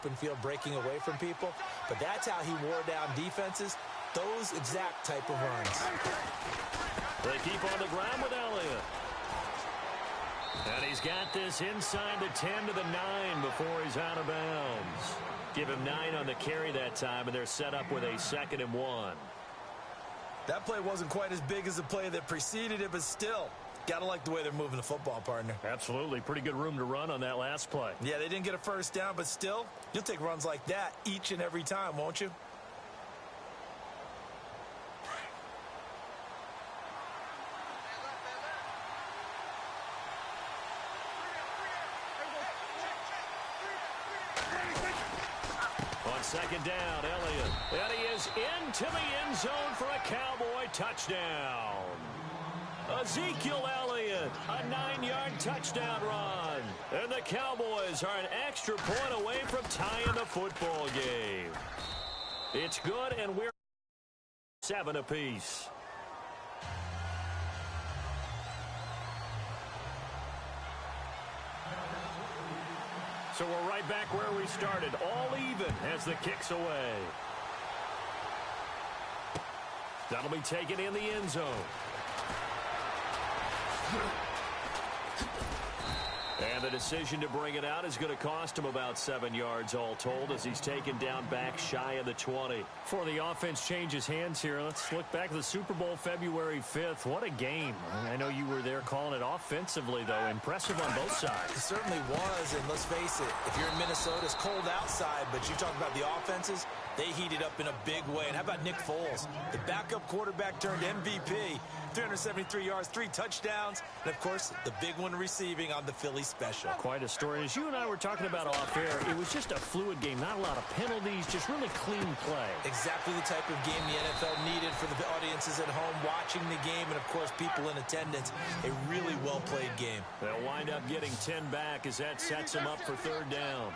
open field breaking away from people, but that's how he wore down defenses, those exact type of runs. They keep on the ground with Elliott. And he's got this inside the 10 to the 9 before he's out of bounds. Give him 9 on the carry that time, and they're set up with a 2nd and 1. That play wasn't quite as big as the play that preceded it, but still, got to like the way they're moving the football, partner. Absolutely. Pretty good room to run on that last play. Yeah, they didn't get a first down, but still, you'll take runs like that each and every time, won't you? Second down, Elliott. And he is into the end zone for a Cowboy touchdown. Ezekiel Elliott, a 9-yard touchdown run. And the Cowboys are an extra point away from tying the football game. It's good, and we're 7 apiece. So we're right back where we started, all even as the kick's away. That'll be taken in the end zone. And the decision to bring it out is going to cost him about 7 yards all told as he's taken down back shy of the 20. Before the offense changes hands here, let's look back to the Super Bowl February 5th. What a game. I know you were there calling it offensively, though. Impressive on both sides. It certainly was, and let's face it, if you're in Minnesota, it's cold outside, but you talk about the offenses, they heated up in a big way. And how about Nick Foles? The backup quarterback turned MVP, 373 yards, 3 touchdowns, and, of course, the big one receiving on the Philly special. Quite a story. As you and I were talking about off air, it was just a fluid game. Not a lot of penalties, just really clean play. Exactly the type of game the NFL needed for the audiences at home watching the game and, of course, people in attendance. A really well-played game. They'll wind up getting 10 back as that sets them up for 3rd down.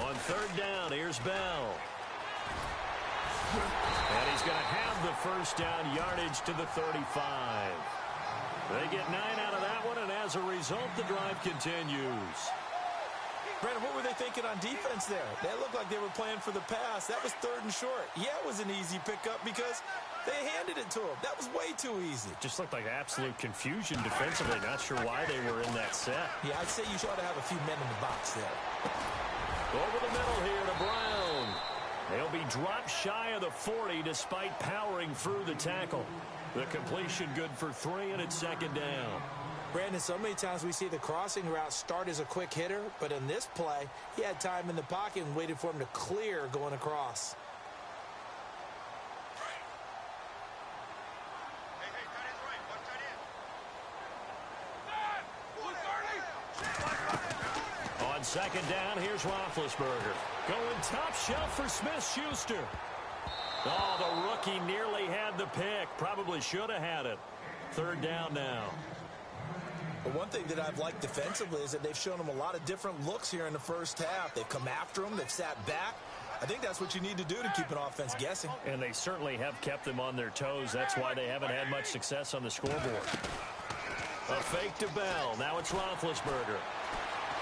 On 3rd down, here's Bell. And he's going to have the first down, yardage to the 35. They get 9 out of that one, and as a result, the drive continues. Brandon, what were they thinking on defense there? They looked like they were playing for the pass. That was 3rd and short. Yeah, it was an easy pickup because they handed it to him. That was way too easy. Just looked like absolute confusion defensively. Not sure why they were in that set. Yeah, I'd say you ought to have a few men in the box there. Over the middle here to Brown. They'll be dropped shy of the 40 despite powering through the tackle. The completion good for 3, and it's 2nd down. Brandon, so many times we see the crossing route start as a quick hitter, but in this play, he had time in the pocket and waited for him to clear going across. On 2nd down, here's Roethlisberger. Going top shelf for Smith-Schuster. Oh, the rookie nearly had the pick. Probably should have had it. 3rd down now. But one thing that I've liked defensively is that they've shown him a lot of different looks here in the first half. They've come after him. They've sat back. I think that's what you need to do to keep an offense guessing. And they certainly have kept them on their toes. That's why they haven't had much success on the scoreboard. A fake to Bell. Now it's Roethlisberger.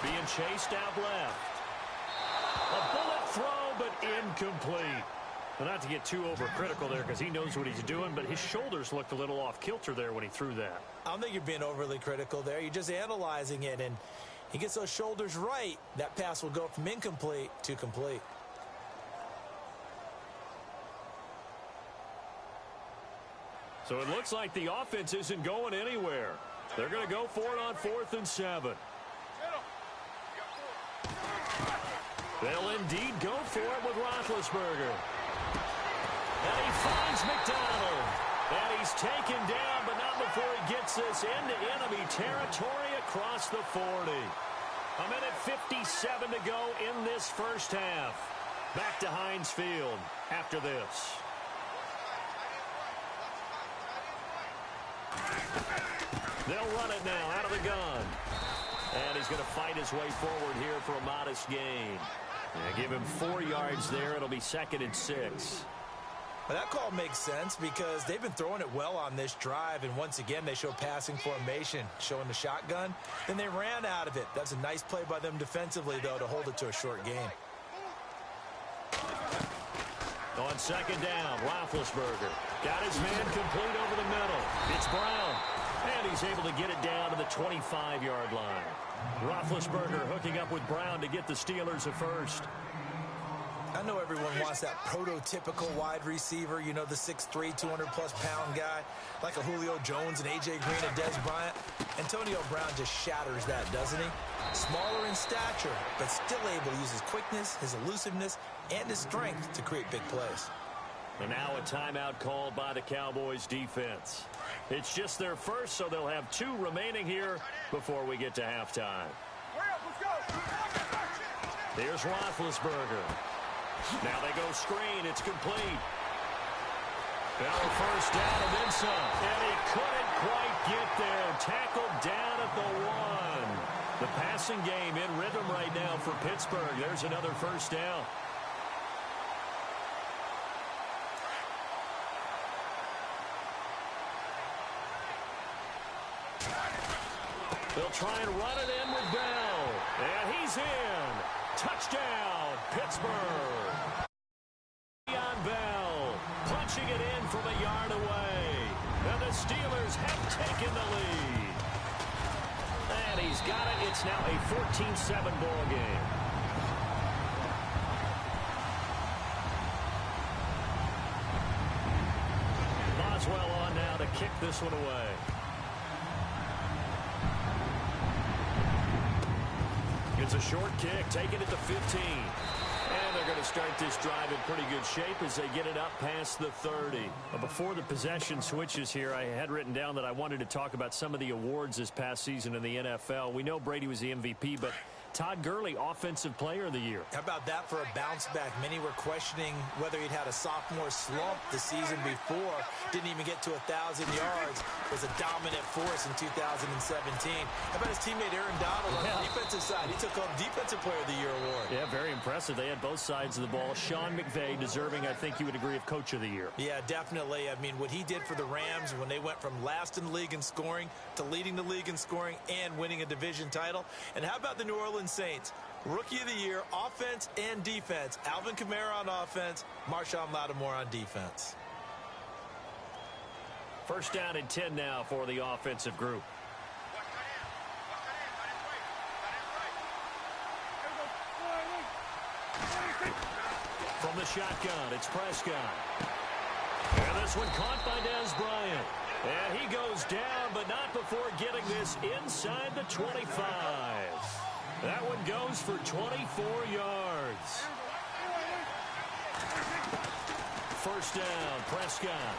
Being chased out left. A bullet throw, but incomplete. Well, not to get too overcritical there because he knows what he's doing, but his shoulders looked a little off kilter there when he threw that. I don't think you're being overly critical there. You're just analyzing it, and he gets those shoulders right. That pass will go from incomplete to complete. So it looks like the offense isn't going anywhere. They're going to go for it on 4th and 7. They'll indeed go for it with Roethlisberger. And he finds McDonald. And he's taken down, but not before he gets this into enemy territory across the 40. 1:57 to go in this first half. Back to Heinz Field after this. They'll run it now out of the gun. And he's going to fight his way forward here for a modest gain. And give him 4 yards there. It'll be 2nd and 6. Well, that call makes sense because they've been throwing it well on this drive, and once again they show passing formation, showing the shotgun. Then they ran out of it. That's a nice play by them defensively, though, to hold it to a short game. On second down, Roethlisberger got his man complete over the middle. It's Brown, and he's able to get it down to the 25-yard line. Roethlisberger hooking up with Brown to get the Steelers a first. I know everyone wants that prototypical wide receiver, you know, the 6'3", 200-plus-pound guy, like a Julio Jones and A.J. Green and Dez Bryant. Antonio Brown just shatters that, doesn't he? Smaller in stature, but still able to use his quickness, his elusiveness, and his strength to create big plays. And now a timeout called by the Cowboys defense. It's just their first, so they'll have 2 remaining here before we get to halftime. Here's Roethlisberger. Now they go screen. It's complete. Now a first down and then some. And he couldn't quite get there. Tackled down at the 1. The passing game in rhythm right now for Pittsburgh. There's another first down. They'll try and run it in with Bell. And he's in. Touchdown, Pittsburgh. Le'Veon Bell punching it in from a yard away. And the Steelers have taken the lead. And he's got it. It's now a 14-7 ball game. Boswell on now to kick this one away. It's a short kick, taking it to 15. And they're going to start this drive in pretty good shape as they get it up past the 30. But before the possession switches here, I had written down that I wanted to talk about some of the awards this past season in the NFL. We know Brady was the MVP, but Todd Gurley, Offensive Player of the Year. How about that for a bounce back? Many were questioning whether he'd had a sophomore slump the season before. Didn't even get to 1,000 yards. Was a dominant force in 2017. How about his teammate Aaron Donald on the defensive side? He took home Defensive Player of the Year award. Yeah, very impressive. They had both sides of the ball. Sean McVay deserving, I think you would agree, of Coach of the Year. Yeah, definitely. I mean, what he did for the Rams when they went from last in the league in scoring to leading the league in scoring and winning a division title. And how about the New Orleans Saints? Rookie of the Year, offense and defense. Alvin Kamara on offense, Marshawn Lattimore on defense. First down and 10 now for the offensive group. From the shotgun, it's Prescott. And this one caught by Dez Bryant. And he goes down, but not before getting this inside the 25. That one goes for 24 yards. First down, Prescott.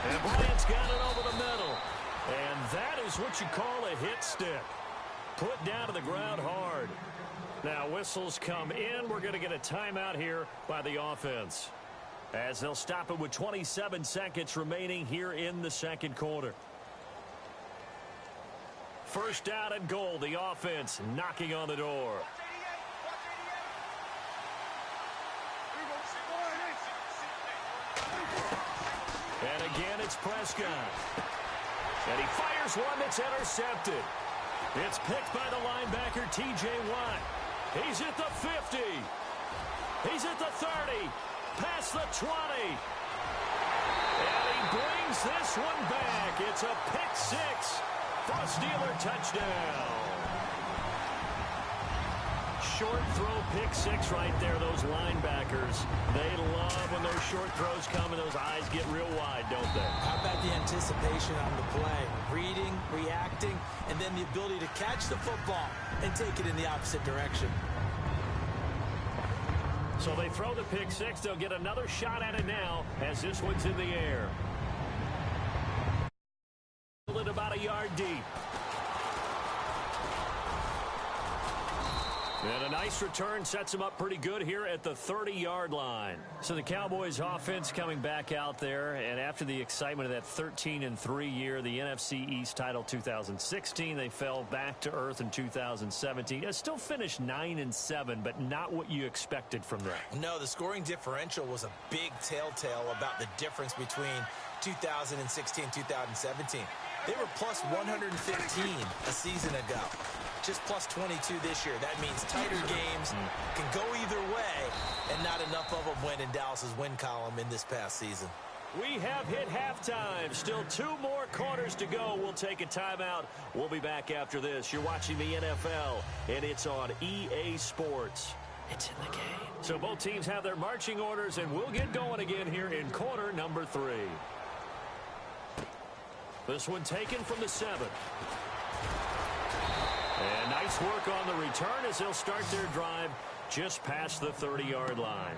And Bryant's got it over the middle. And that is what you call a hit stick. Put down to the ground hard. Now whistles come in. We're going to get a timeout here by the offense, as they'll stop it with 27 seconds remaining here in the second quarter. First down and goal. The offense knocking on the door. And again, it's Prescott. And he fires one that's intercepted. It's picked by the linebacker, T.J. Watt. He's at the 50. He's at the 30. Past the 20. And he brings this one back. It's a pick six for a Steeler touchdown. Short throw pick six right there. Those linebackers, they love when those short throws come and those eyes get real wide, don't they? How about the anticipation on the play? Reading, reacting, and then the ability to catch the football and take it in the opposite direction. So they throw the pick six. They'll get another shot at it now as this one's in the air. About a yard deep. And a nice return sets them up pretty good here at the 30-yard line. So the Cowboys offense coming back out there, and after the excitement of that 13-3 year, the NFC East title 2016, they fell back to earth in 2017. They still finished 9-7, but not what you expected from them. No, the scoring differential was a big telltale about the difference between 2016 and 2017. They were plus 115 a season ago. Just plus 22 this year. That means tighter games can go either way, and not enough of them went in Dallas's win column in this past season. We have hit halftime. Still 2 more quarters to go. We'll take a timeout. We'll be back after this. You're watching the NFL, and it's on EA Sports. It's in the game. So both teams have their marching orders, and we'll get going again here in quarter number 3. This one taken from the 7. And nice work on the return as they'll start their drive just past the 30-yard line.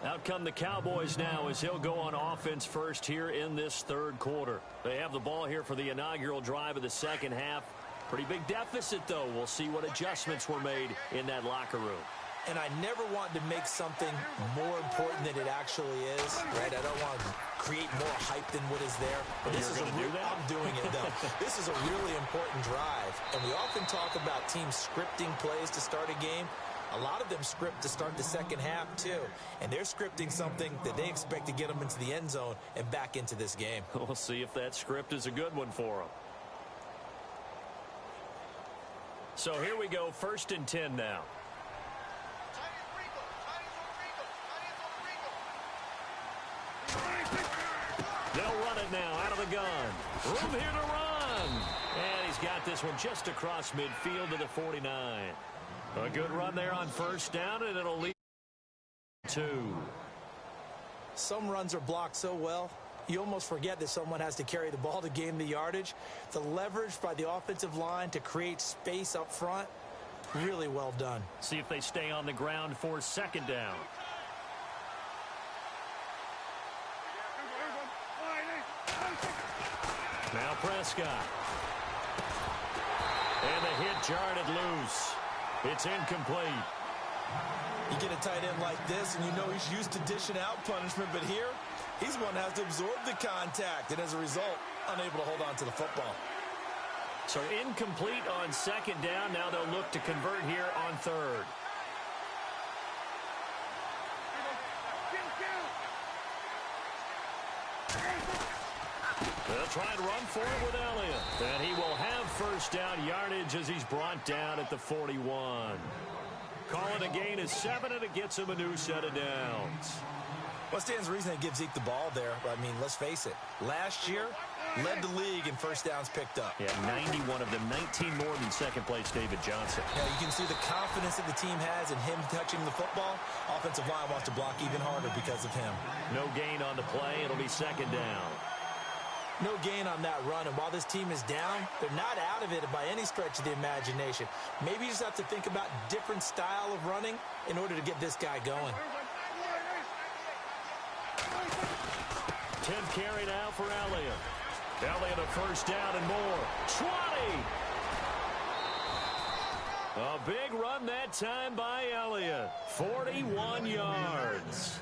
Out come the Cowboys now as he'll go on offense first here in this third quarter. They have the ball here for the inaugural drive of the second half. Pretty big deficit, though. We'll see what adjustments were made in that locker room. And I never want to make something more important than it actually is, right? I don't want to create more hype than what is there. But this is I'm doing it, though. This is a really important drive. And we often talk about teams scripting plays to start a game. A lot of them script to start the second half, too. And they're scripting something that they expect to get them into the end zone and back into this game. We'll see if that script is a good one for them. So here we go, 1st and 10 now. They'll run it now out of the gun. Room here to run. And he's got this one just across midfield to the 49. A good run there on 1st down, and it'll lead 2. Some runs are blocked so well, you almost forget that someone has to carry the ball to gain the yardage. The leverage by the offensive line to create space up front, really well done. See if they stay on the ground for 2nd down. Now Prescott. And the hit jarred it loose. It's incomplete. You get a tight end like this, and you know he's used to dishing out punishment, but here, he's one that has to absorb the contact, and as a result, unable to hold on to the football. So incomplete on 2nd down. Now they'll look to convert here on 3rd. They'll try and run for it with Elliott. And he will have 1st down yardage as he's brought down at the 41. Calling a gain of 7, and it gets him a new set of downs. What stands to reason they give Zeke the ball there? I mean, let's face it. Last year, led the league in 1st downs picked up. Yeah, 91 of them, 19 more than 2nd place David Johnson. Now, you can see the confidence that the team has in him touching the football. Offensive line wants to block even harder because of him. No gain on the play. It'll be 2nd down. No gain on that run, and while this team is down, they're not out of it by any stretch of the imagination. Maybe you just have to think about different style of running in order to get this guy going. 10th carry now for Elliott. Elliott a 1st down and more. 20! A big run that time by Elliott. 41 yards.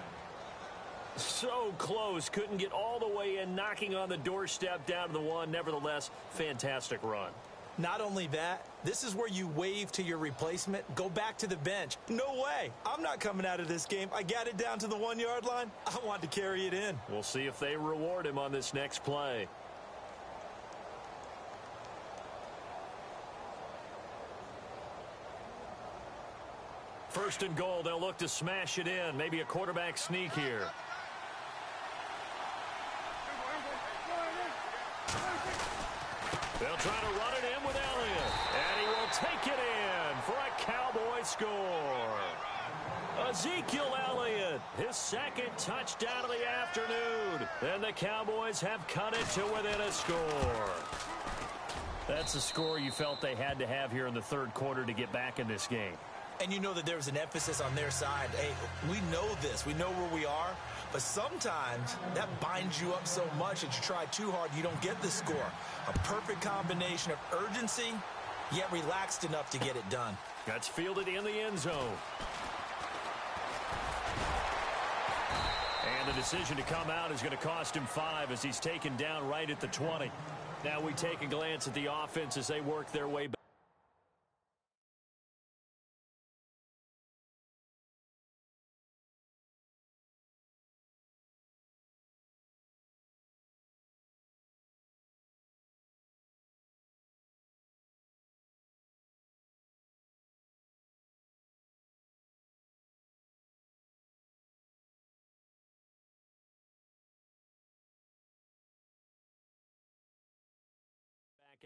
So close, couldn't get all the way in, knocking on the doorstep down to the 1. Nevertheless, fantastic run. Not only that, this is where you wave to your replacement, go back to the bench. No way. I'm not coming out of this game. I got it down to the 1-yard line. I want to carry it in. We'll see if they reward him on this next play. First and goal, they'll look to smash it in. Maybe a quarterback sneak here. They'll try to run it in with Elliott. And he will take it in for a Cowboy score. Ezekiel Elliott, his 2nd touchdown of the afternoon. And the Cowboys have cut it to within a score. That's a score you felt they had to have here in the 3rd quarter to get back in this game. And you know that there was an emphasis on their side. Hey, we know this. We know where we are. But sometimes that binds you up so much that you try too hard, you don't get the score. A perfect combination of urgency yet relaxed enough to get it done. That's fielded in the end zone. And the decision to come out is going to cost him 5 as he's taken down right at the 20. Now we take a glance at the offense as they work their way back.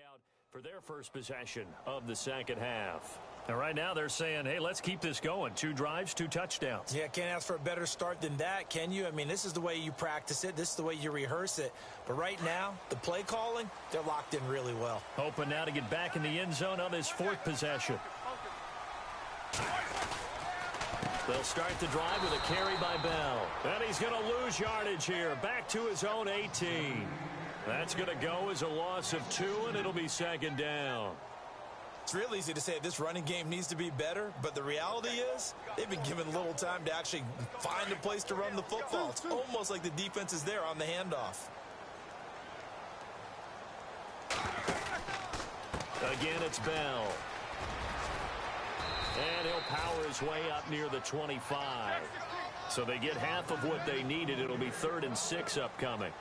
Out for their first possession of the second half. And right now they're saying, hey, let's keep this going. 2 drives, 2 touchdowns. Yeah, can't ask for a better start than that, can you? I mean, this is the way you practice it. This is the way you rehearse it. But right now, the play calling, they're locked in really well. Hoping now to get back in the end zone on this 4th possession. They'll start the drive with a carry by Bell. And he's going to lose yardage here. Back to his own 18. That's going to go as a loss of 2, and it'll be second down. It's real easy to say this running game needs to be better, but the reality is they've been given little time to actually find a place to run the football. It's almost like the defense is there on the handoff. Again, it's Bell. And he'll power his way up near the 25. So they get half of what they needed. It'll be 3rd and 6 upcoming.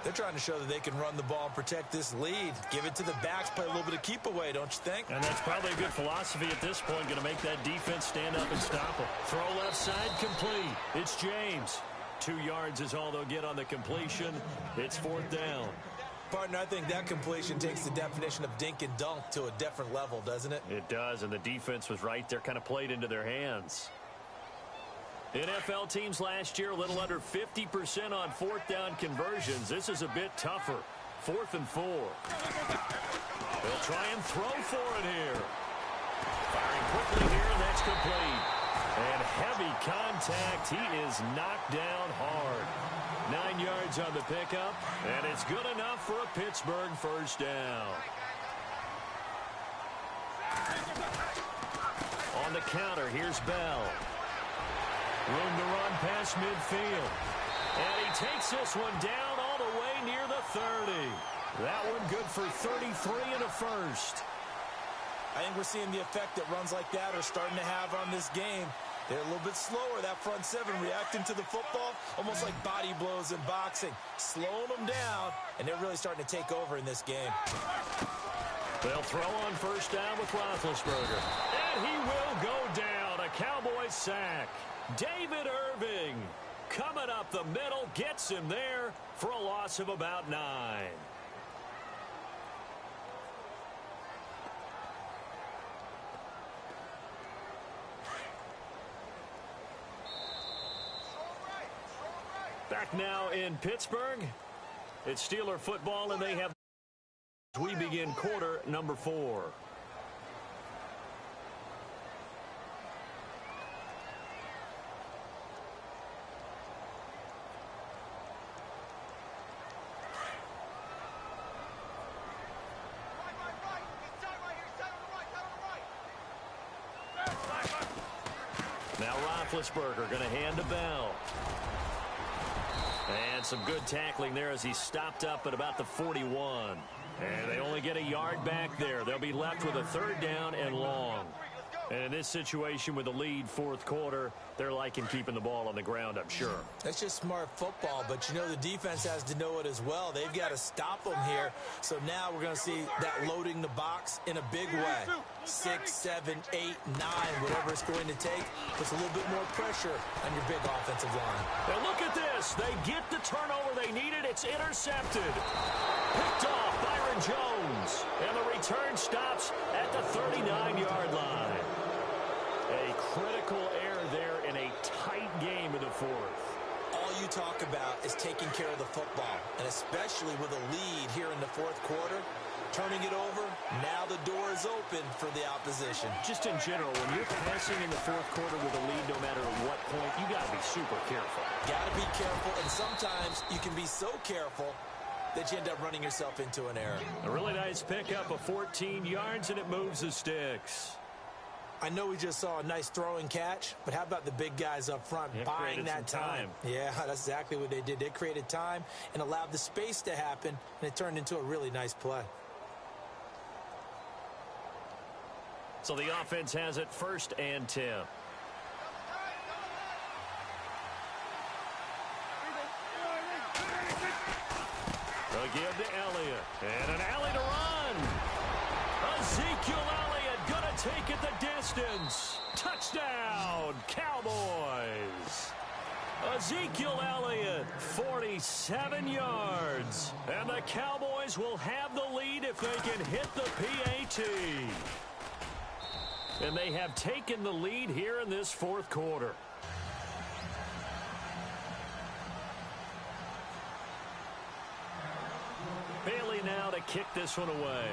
They're trying to show that they can run the ball and protect this lead. Give it to the backs, play a little bit of keep away, don't you think? And that's probably a good philosophy at this point, going to make that defense stand up and stop them. Throw left side complete. It's James. 2 yards is all they'll get on the completion. It's 4th down. Partner, I think that completion takes the definition of dink and dunk to a different level, doesn't it? It does, and the defense was right there, kind of played into their hands. NFL teams last year a little under 50% on 4th down conversions. This is a bit tougher. 4th and 4. They'll try and throw for it here. Firing quickly here, and that's complete. And heavy contact. He is knocked down hard. 9 yards on the pickup, and it's good enough for a Pittsburgh first down. On the counter, here's Bell. Room to run past midfield. And he takes this one down all the way near the 30. That one good for 33 and a first. I think we're seeing the effect that runs like that are starting to have on this game. They're a little bit slower, that front 7, reacting to the football, almost like body blows in boxing, slowing them down, and they're really starting to take over in this game. They'll throw on first down with Roethlisberger. And he will go down. A Cowboys sack. David Irving coming up the middle, gets him there for a loss of about 9. Back now in Pittsburgh. It's Steeler football, and they have. We begin quarter number 4. Now Roethlisberger going to hand to Bell. And some good tackling there as he stopped up at about the 41. And they only get a yard back there. They'll be left with a 3rd down and long. And in this situation with the lead 4th quarter, they're liking keeping the ball on the ground, I'm sure. That's just smart football, but you know the defense has to know it as well. They've got to stop them here. So now we're going to see that loading the box in a big way. 6, 7, 8, 9, whatever it's going to take, puts a little bit more pressure on your big offensive line. And look at this. They get the turnover they needed. It's intercepted. Picked off Byron Jones. And the return stops at the 39-yard line. A critical error there in a tight game in the 4th. All you talk about is taking care of the football, and especially with a lead here in the 4th quarter, turning it over, now the door is open for the opposition. Just in general, when you're passing in the 4th quarter with a lead, no matter what point, you got to be super careful. Got to be careful, and sometimes you can be so careful that you end up running yourself into an error. A really nice pickup of 14 yards, and it moves the sticks. I know we just saw a nice throwing catch, but how about the big guys up front buying that time? Yeah, that's exactly what they did. They created time and allowed the space to happen, and it turned into a really nice play. So the offense has it 1st and 10. They'll give to Elliott. And an alley to run. Ezekiel Elliott going to take it the distance. Touchdown, Cowboys. Ezekiel Elliott, 47 yards. And the Cowboys will have the lead if they can hit the PAT. And they have taken the lead here in this 4th quarter. Bailey now to kick this one away.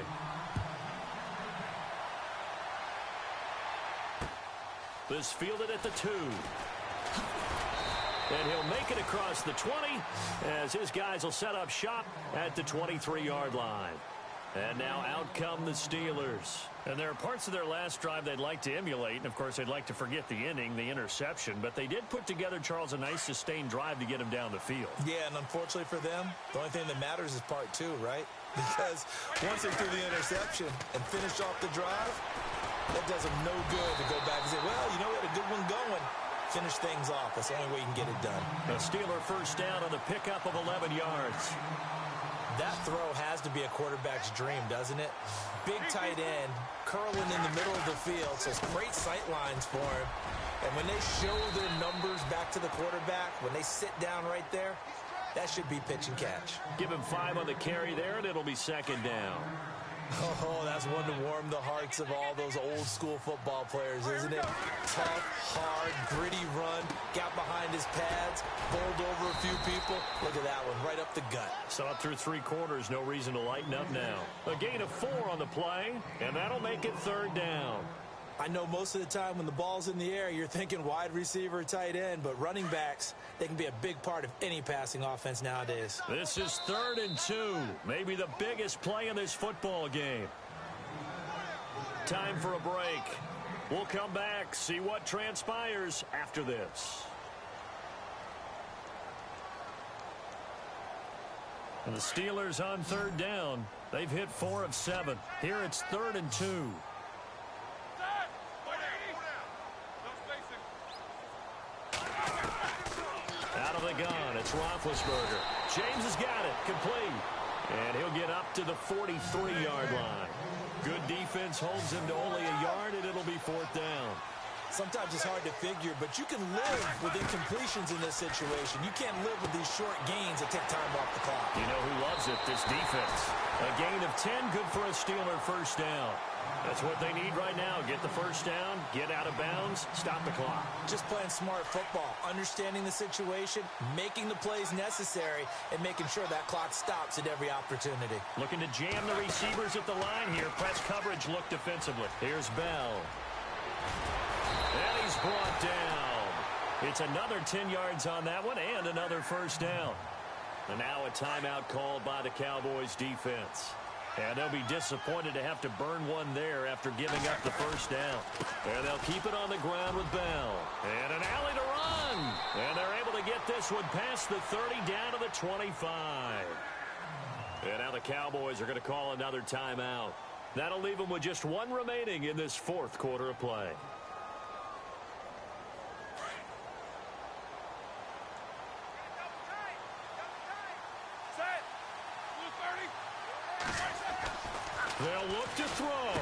This fielded at the 2. And he'll make it across the 20 as his guys will set up shop at the 23-yard line. And now out come the Steelers. And there are parts of their last drive they'd like to emulate. And, of course, they'd like to forget the inning, the interception. But they did put together, Charles, a nice sustained drive to get him down the field. Yeah, and unfortunately for them, the only thing that matters is part 2, right? Because once they threw the interception and finished off the drive, that does them no good to go back and say, well, you know, we had a good one going. Finish things off. That's the only way you can get it done. The Steeler 1st down on the pickup of 11 yards. That throw has to be a quarterback's dream, doesn't it? Big tight end, curling in the middle of the field, so it's great sight lines for him. And when they show their numbers back to the quarterback, when they sit down right there, that should be pitch and catch. Give him 5 on the carry there, and it'll be 2nd down. Oh, that's one to warm the hearts of all those old-school football players, isn't it? Tough, hard, gritty run, got behind his pads, bowled over a few people. Look at that one, right up the gut. Saw it through 3 quarters, no reason to lighten up now. A gain of 4 on the play, and that'll make it 3rd down. I know most of the time when the ball's in the air, you're thinking wide receiver, tight end, but running backs, they can be a big part of any passing offense nowadays. This is 3rd and 2, maybe the biggest play in this football game. Time for a break. We'll come back, see what transpires after this. And the Steelers on 3rd down. They've hit 4 of 7. Here it's 3rd and 2. Out of the gun, it's Roethlisberger. James has got it, complete. And he'll get up to the 43-yard line. Good defense holds him to only a yard, and it'll be 4th down. Sometimes it's hard to figure, but you can live with incompletions in this situation. You can't live with these short gains that take time off the clock. You know who loves it? This defense. A gain of 10, good for a Steeler 1st down. That's what they need right now. Get the 1st down, get out of bounds, stop the clock. Just playing smart football, understanding the situation, making the plays necessary, and making sure that clock stops at every opportunity. Looking to jam the receivers at the line here. Press coverage, look defensively. Here's Bell. And he's brought down. It's another 10 yards on that one and another 1st down. And now a timeout called by the Cowboys defense. And they'll be disappointed to have to burn one there after giving up the 1st down. And they'll keep it on the ground with Bell. And an alley to run. And they're able to get this one past the 30 down to the 25. And now the Cowboys are going to call another timeout. That'll leave them with just 1 remaining in this 4th quarter of play. They'll look to throw.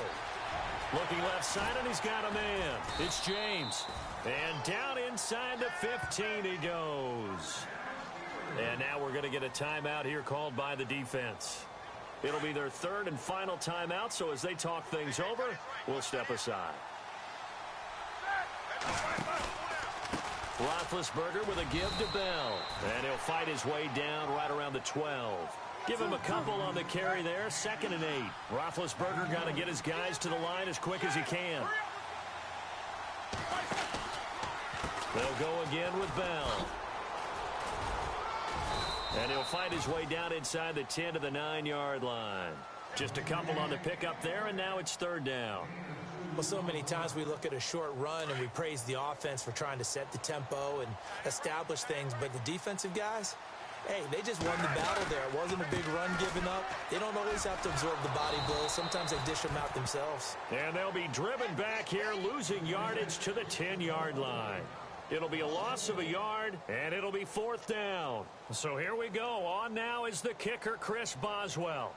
Looking left side, and he's got a man. It's James. And down inside the 15 he goes. And now we're going to get a timeout here called by the defense. It'll be their 3rd and final timeout, so as they talk things over, we'll step aside. Roethlisberger with a give to Bell. And he'll fight his way down right around the 12. Give him a couple on the carry there. 2nd and 8. Roethlisberger got to get his guys to the line as quick as he can. They'll go again with Bell. And he'll find his way down inside the 10 to the 9-yard line. Just a couple on the pickup there, and now it's third down. Well, so many times we look at a short run and we praise the offense for trying to set the tempo and establish things, but the defensive guys, hey, they just won the battle there. It wasn't a big run given up. They don't always have to absorb the body blows. Sometimes they dish them out themselves. And they'll be driven back here, losing yardage to the 10-yard line. It'll be a loss of a yard, and it'll be fourth down. So here we go. On now is the kicker, Chris Boswell.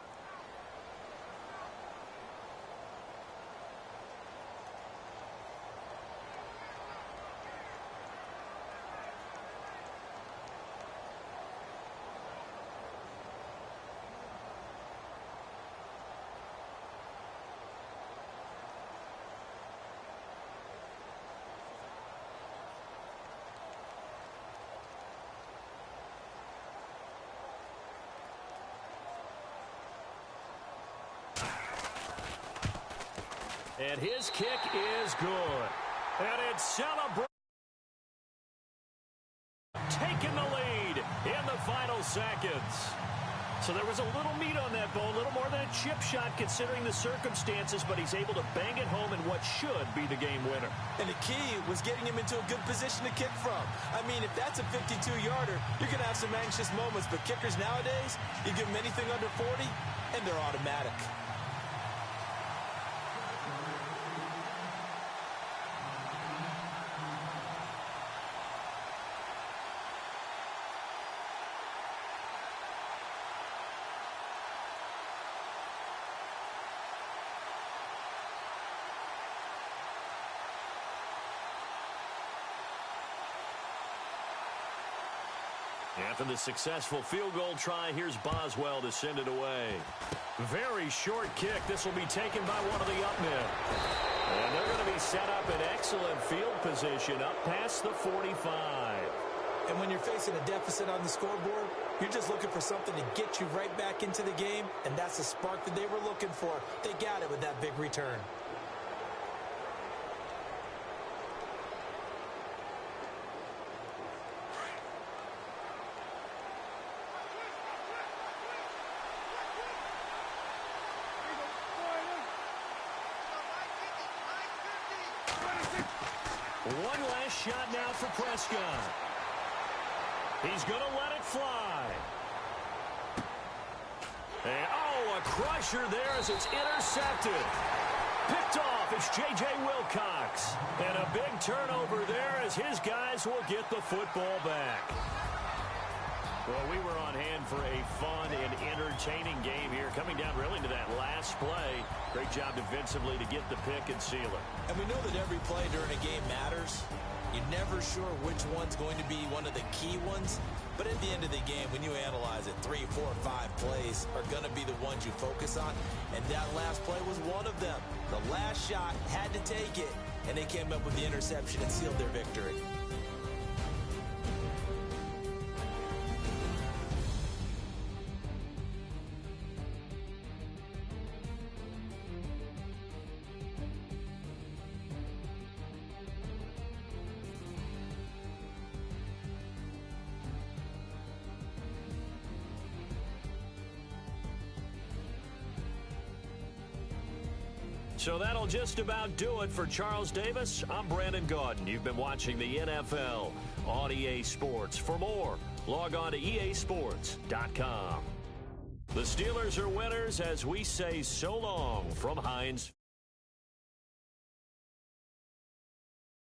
And his kick is good. And it's celebrated. Taking the lead in the final seconds. So there was a little meat on that bone, a little more than a chip shot considering the circumstances, but he's able to bang it home in what should be the game winner. And the key was getting him into a good position to kick from. I mean, if that's a 52-yarder, you're going to have some anxious moments, but kickers nowadays, you give them anything under 40, and they're automatic. After the successful field goal try, here's Boswell to send it away. Very short kick. This will be taken by one of the up men. And they're going to be set up in excellent field position up past the 45. And when you're facing a deficit on the scoreboard, you're just looking for something to get you right back into the game, and that's the spark that they were looking for. They got it with that big return. One last shot now for Prescott. He's going to let it fly. And, oh, a crusher there as it's intercepted. Picked off, it's J.J. Wilcox. And a big turnover there as his guys will get the football back. Well, we were on hand for a fun and entertaining game here, coming down really to that last play. Great job defensively to get the pick and seal it. And we know that every play during a game matters. You're never sure which one's going to be one of the key ones. But at the end of the game, when you analyze it, 3, 4, 5 plays are going to be the ones you focus on. And that last play was one of them. The last shot had to take it, and they came up with the interception and sealed their victory. So that'll just about do it for Charles Davis. I'm Brandon Gaudin. You've been watching the NFL on EA Sports. For more, log on to easports.com. The Steelers are winners as we say so long from Heinz